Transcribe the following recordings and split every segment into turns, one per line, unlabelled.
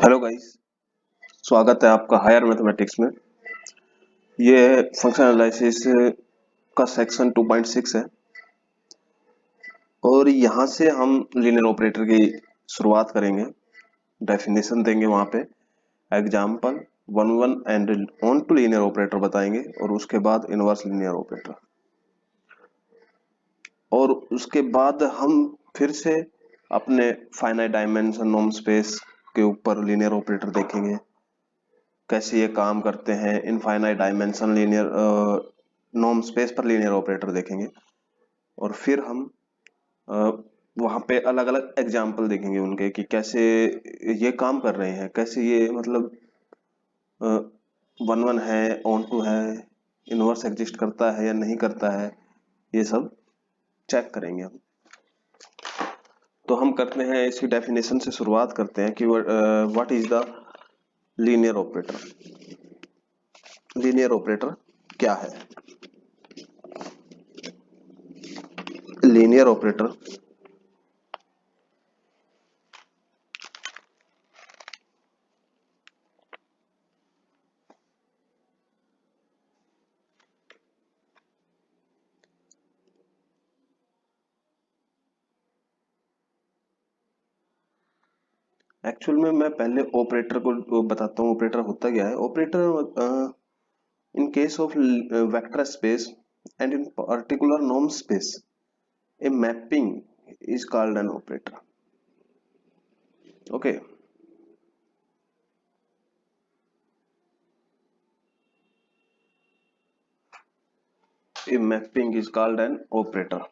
Hello guys, स्वागत है आपका हायर मैथमेटिक्स में। ये फंक्शन एनालिसिस का सेक्शन 2.6 है और यहाँ से हम लीनियर ऑपरेटर की शुरुआत करेंगे। डेफिनेशन देंगे वहाँ पे, example 1 and onto linear operator बताएंगे और उसके बाद इनवर्स लीनियर ऑपरेटर, और उसके बाद हम फिर से अपने फाइनाइट डायमेंशन नॉर्म स्पेस के ऊपर लीनियर ऑपरेटर देखेंगे, कैसे ये काम करते हैं। Infinite dimension linear norm space पर लीनियर ऑपरेटर देखेंगे और फिर हम वहाँ पे अलग अलग एग्जाम्पल देखेंगे उनके कि कैसे ये काम कर रहे हैं, कैसे ये मतलब 1 1 है, ऑन टू है, इनवर्स एग्जिस्ट करता है या नहीं करता है, ये सब चेक करेंगे हम। तो हम करते हैं, इसकी डेफिनेशन से शुरुआत करते हैं कि what is the linear operator. Linear operator क्या है? लीनियर ऑपरेटर एक्चुअल में मैं पहले ऑपरेटर को बताता हूँ। ऑपरेटर होता क्या है? Operator in case of vector space and in particular norm space, a mapping is called an operator. Okay. A mapping is called an operator.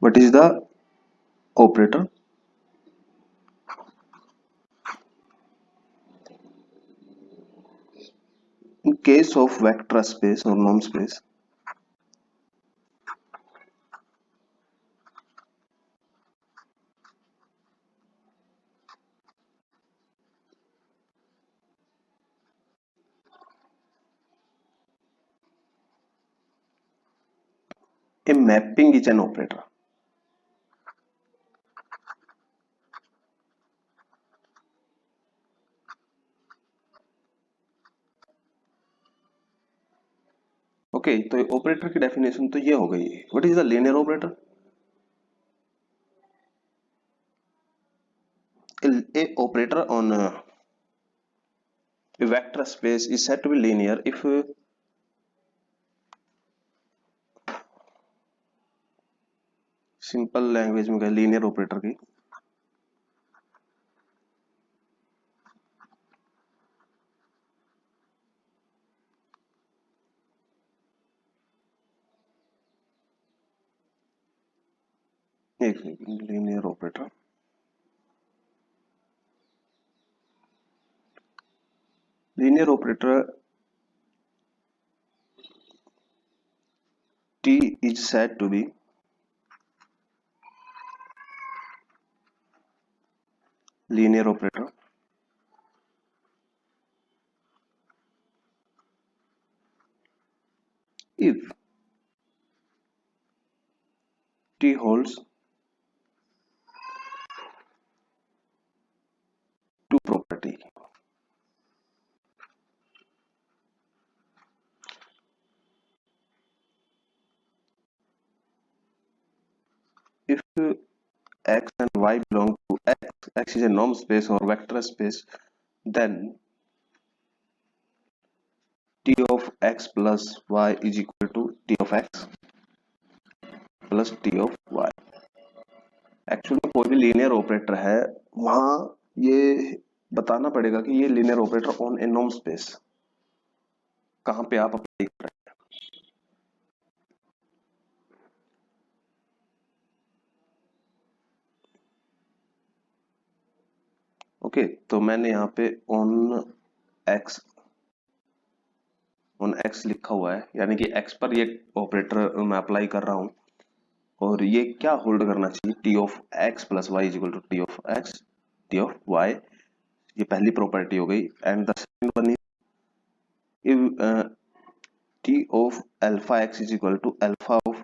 What is the operator? In case of vector space or norm space, a mapping is an operator. Okay, तो operator की definition तो ये हो गई। What is the linear operator? A operator on a vector space is said to be linear if simple language में कहें linear operator की एक linear operator T is said to be linear operator if T holds two property. If x and y belong to x is a norm space or vector space, then T of x plus y is equal to T of x plus T of y. Actually कोई भी linear operator है, वहां ये बताना पड़ेगा कि ये linear operator on A norm space कहाँ पे आप अप्लाई कर रहे हैं। ओके, तो मैंने यहाँ पे ऑन एक्स ऑन एक्स लिखा हुआ है, यानी कि एक्स पर ये ऑपरेटर मैं अप्लाई कर रहा हूँ, और ये क्या होल्ड करना चाहिए, T of X plus Y is equal to T of X T of Y, ये पहली प्रॉपर्टी हो गई। And the second one is T of alpha X is equal to alpha of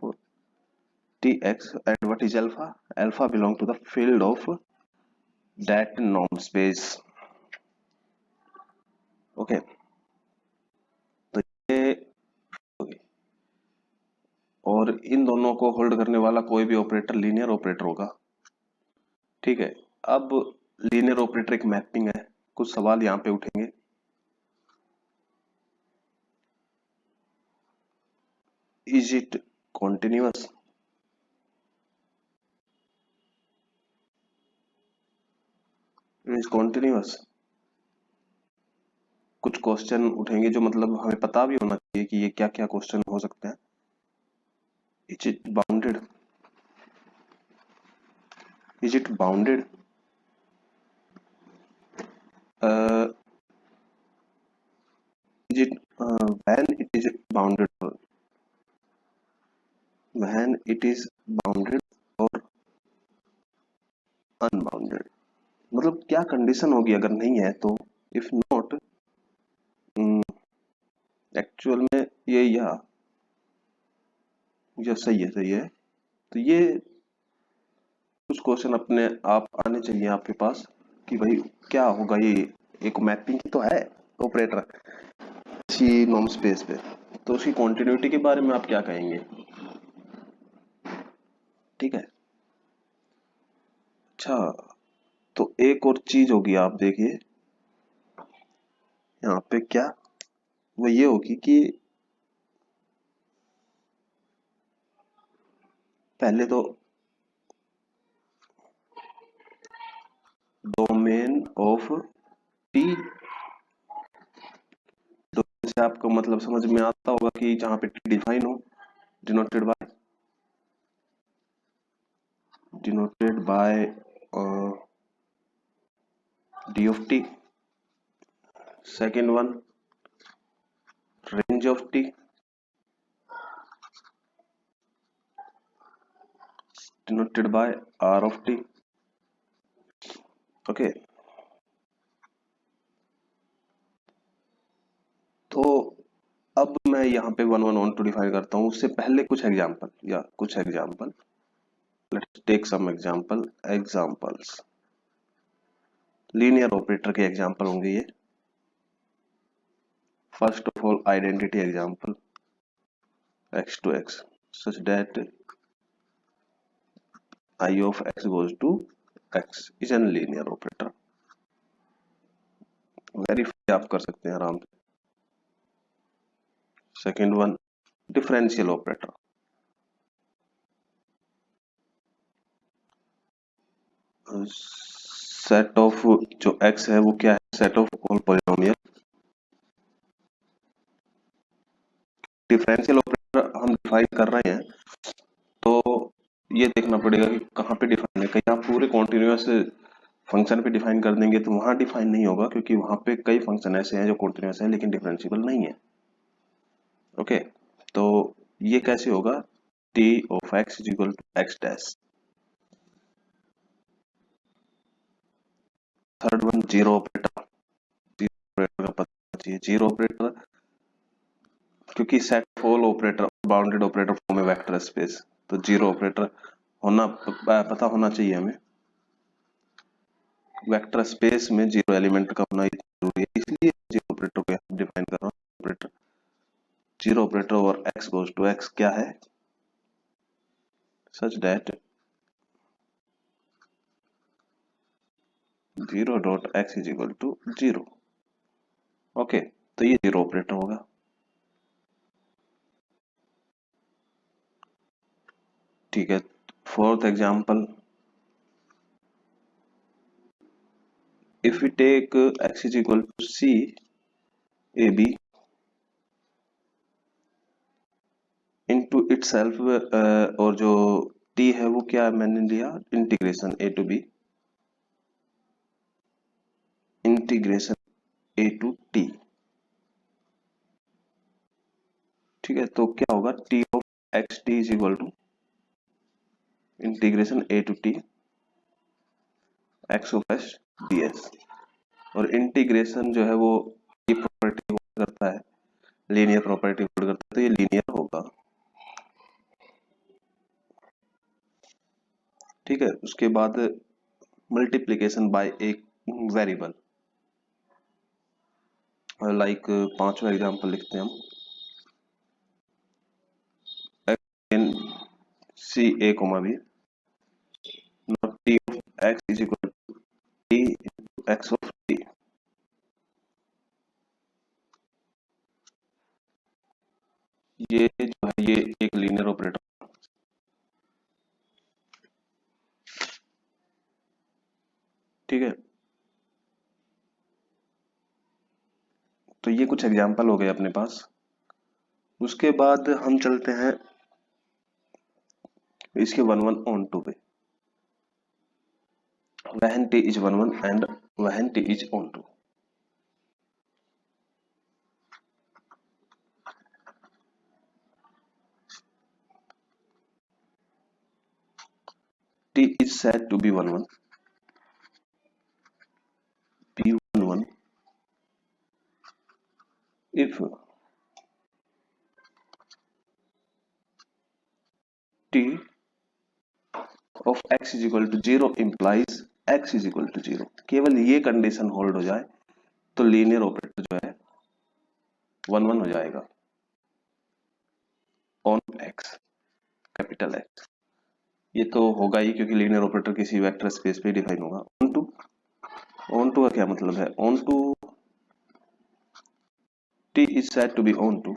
T X, and what is alpha, alpha belong to the field of that norm space. Okay, तो ये हो गई। और इन दोनों को hold करने वाला कोई भी ऑपरेटर लीनियर ऑपरेटर होगा, ठीक है। अब लीनियर ऑपरेटर एक मैपिंग है, कुछ सवाल यहाँ पे उठेंगे। Is it continuous, is continuous, कुछ क्वेश्चन उठेंगे जो मतलब हमें पता भी होना चाहिए कि ये क्या क्या क्वेश्चन हो सकते हैं। Is it bounded, is it bounded, is it when it is bounded, when it is bounded और अनबाउंडेड, मतलब क्या कंडीशन होगी अगर नहीं है तो। इफ नॉट, एक्चुअल में ये या सही है, सही है। तो ये कुछ क्वेश्चन अपने आप आने चाहिए आपके पास कि भाई क्या होगा ये, एक मैपिंग तो है ऑपरेटर इसी नॉर्म स्पेस पे, तो उसकी कॉन्टिन्यूटी के बारे में आप क्या कहेंगे, ठीक है। अच्छा, तो एक और चीज होगी, आप देखिए यहाँ पे क्या, वो ये होगी कि पहले तो डोमेन ऑफ टी, डोमेन से आपको मतलब समझ में आता होगा कि जहां पे टी डिफाइन हो, denoted by, denoted by D of T. Second one, range of T, denoted by r of t। Okay, तो अब मैं यहाँ पे one one one to define करता हूँ, उससे पहले कुछ एग्जांपल या कुछ example, let's take some example, examples, linear operator के एग्जांपल होंगे ये। First of all identity example, x to x such that I of x goes to x is an linear operator। Verify आप कर सकते हैं आराम से। Second one, differential operator, set of जो x है वो क्या है, set of all polynomial. Differential operator हम डिफाइन कर रहे हैं, तो ये देखना पड़ेगा कि कहाँ पे डिफाइन है। कहीं आप पूरे कॉन्टिन्यूअस फंक्शन पे डिफाइन कर देंगे तो वहां डिफाइन नहीं होगा, क्योंकि वहां पे कई फंक्शन ऐसे हैं जो कॉन्टिन्यूअस हैं लेकिन डिफरेंशिएबल नहीं है। ओके, तो ये कैसे होगा, T of X is equal to X dash. Third one, zero operator, zero operator का पता चाहिए, जीरो ऑपरेटर क्योंकि set all operator bounded operator form है वेक्टर स्पेस, तो जीरो ऑपरेटर होना पता होना चाहिए हमें। वेक्टर स्पेस में जीरो एलिमेंट का होना जरूरी है, इसलिए जीरो ऑपरेटर को डिफाइन कर रहा हूँ। ऑपरेटर, जीरो ऑपरेटर और x गोज टू x क्या है, such that zero dot X is equal to zero. Okay, तो ये जीरो ऑपरेटर होगा। ठीक है, fourth example, if we take x is equal to C A B into itself, और जो t है वो क्या मैंने लिया, integration a to b, integration a to t। ठीक है, तो क्या होगा, T of X T is equal to integration A to T X of S D S. और इंटीग्रेशन जो है वो ये प्रॉपर्टी होल्ड करता है, लीनियर प्रॉपर्टी होल्ड करता है, तो ये लीनियर होगा। ठीक है, उसके बाद मल्टीप्लीकेशन बाय एक वेरिएबल, लाइक पांचवा एग्जांपल लिखते हैं हम, in C A comma B, not T of X is equal to T into X of T. ये जो है ये एक लीनियर ऑपरेटर, ठीक है। तो ये कुछ एग्जांपल हो गए अपने पास। उसके बाद हम चलते हैं इसके वन वन ऑन टू पे, when t is 1 1 and when t is on 2। t is said to be 1 1, be 1 1 if t of x is equal to 0 implies x is equal to 0। केवल ये कंडीशन होल्ड हो जाए तो linear operator जो है 1 1 हो जाएगा ऑन x, कैपिटल X। ये तो होगा ही क्योंकि लीनियर ऑपरेटर किसी वेक्टर स्पेस पे डिफाइन होगा। ऑन टू का क्या मतलब है, onto t is said to be on to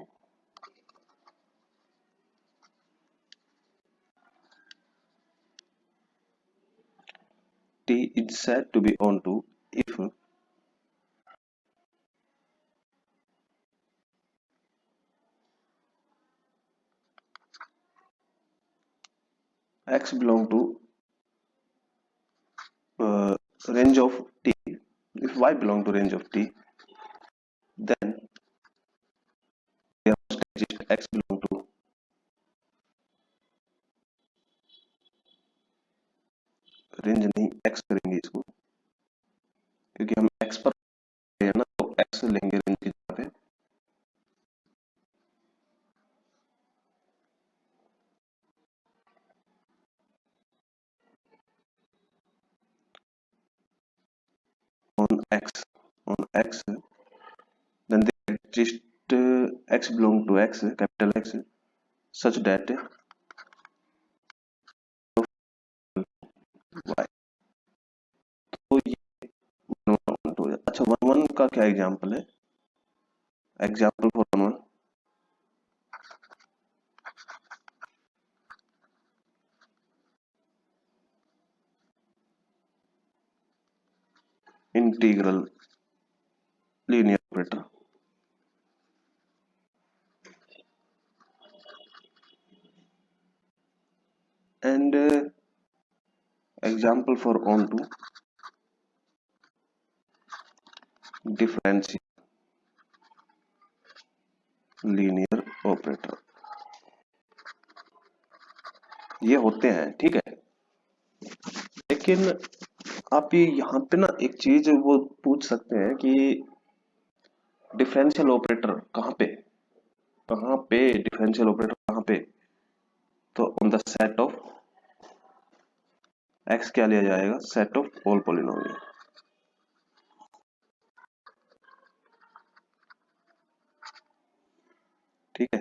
t is said to be on to if x belong to range of t, if y belong to range of t, then there must exist x belong to range नहीं, x करेंगे इसको क्योंकि हम x पर है ना, तो x लेंगे रेंज की जगह पे। on x then there exist x belong to x, capital X, such that y, तो ये 1 1 हो जाता। अच्छा, 1 1 का क्या एग्जांपल है, example for 1 1, integral linear operator and example for on to differential linear operator, ये होते हैं, ठीक है। लेकिन आप ये यहाँ पे ना एक चीज वो पूछ सकते हैं कि डिफरेंशियल ऑपरेटर कहाँ पे डिफरेंशियल ऑपरेटर कहाँ पे, तो on the set of x क्या लिया जाएगा, सेट ऑफ ऑल पॉलिनोमियल, ठीक है।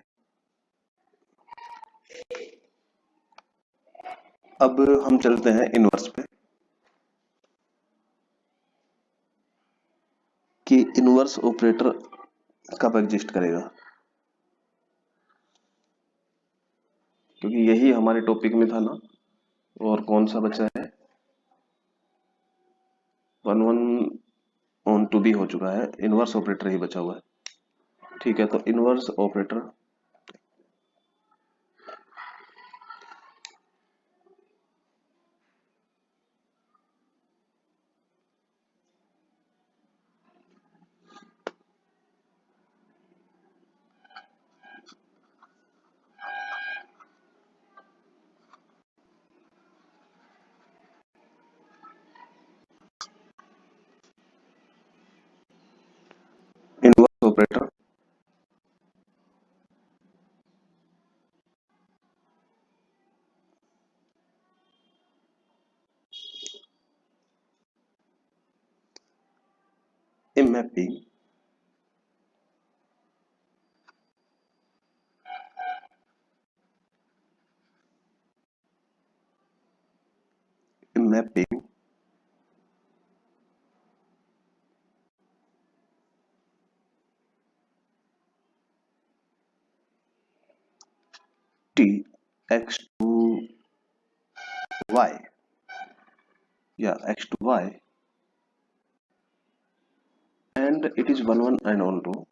अब हम चलते हैं इनवर्स पे कि इनवर्स ऑपरेटर कब एग्जिस्ट करेगा, क्योंकि यही हमारे टॉपिक में था ना। और कौन सा बचा है, 1 1 ऑन टू भी हो चुका है, इनवर्स ऑपरेटर ही बचा हुआ है, ठीक है। तो inverse operator mapping t x to y, yeah, x to y, and it is 1 1 and on 2,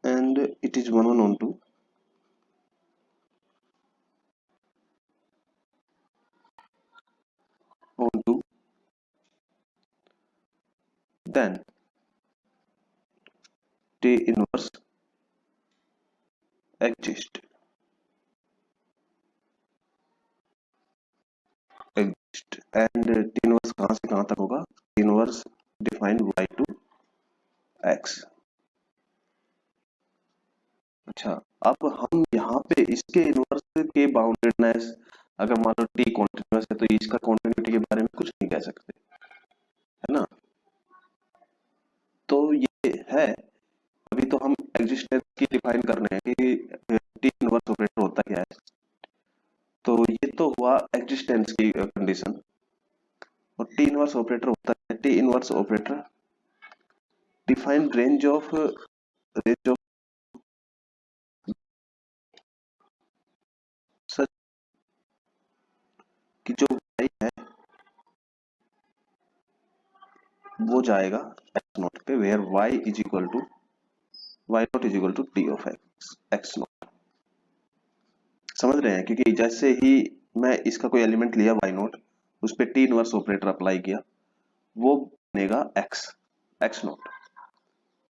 and it is 1 1 on 2, on 2, then t inverse exist, and t inverse कहाँ से कहाँ तक होगा, t inverse define y to x। अच्छा, अब हम यहाँ पे इसके इनवर्स के बाउंडेडनेस, अगर मान लो t कॉन्टिन्यूअस है तो इसका कॉन्टिन्यूटी के बारे में कुछ नहीं कह सकते, है ना। तो ये है, अभी तो हम एग्जिस्टेंस की डिफाइन कर रहे हैं कि टी इनवर्स ऑपरेटर होता क्या है। तो ये तो हुआ एग्जिस्टेंस की कंडीशन, और टी इनवर्स ऑपरेटर होता है, T inverse operator define range of such कि जो y है वो जाएगा x नॉट पे, where y is equal to y naught is equal to T of x naught. समझ रहे हैं, क्योंकि जैसे ही मैं इसका कोई एलिमेंट लिया y नॉट, उस पे टी इनवर्स ऑपरेटर अप्लाई किया, वो बनेगा x नॉट।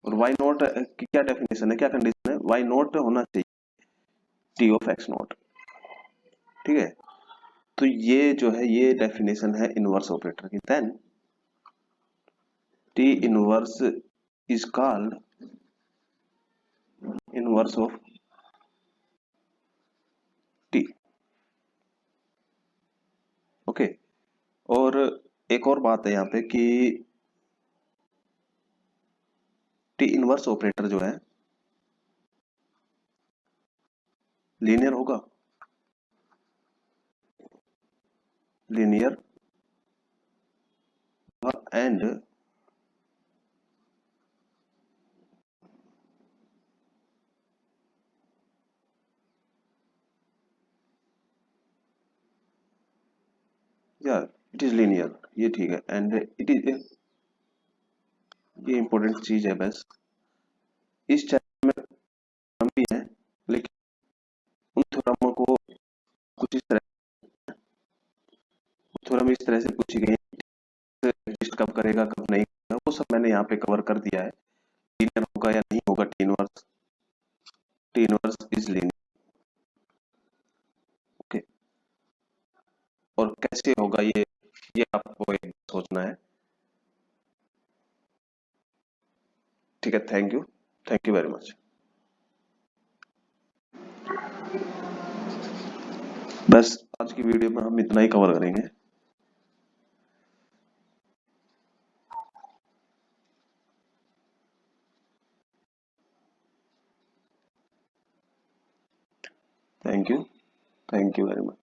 और y नॉट की क्या डेफिनेशन है, क्या कंडीशन है, y नॉट होना चाहिए टी ऑफ x नॉट, ठीक है। तो ये जो है ये डेफिनेशन है इनवर्स ऑपरेटर की। Then T inverse is called inverse of T, okay. और एक और बात है यहाँ पे कि टी इनवर्स ऑपरेटर जो है लीनियर होगा, लीनियर एंड या इट इज लीनियर, ये ठीक है, एंड इट इज, ये इंपॉर्टेंट चीज है बस। इस चैप्टर में हम भी हैं, लेकिन उन थ्योरमों को कुछ इस तरह, थ्योरम इस तरह से पूछी गई है, एग्जिस्ट कब करेगा कब नहीं करेगा, वो सब मैंने यहाँ पे कवर कर दिया है। लीनियर होगा या नहीं होगा T inverse is linear, okay. और कैसे होगा ये आपको एक सोचना है, ठीक है। Thank you very much. बस आज की वीडियो में हम इतना ही कवर करेंगे। Thank you very much.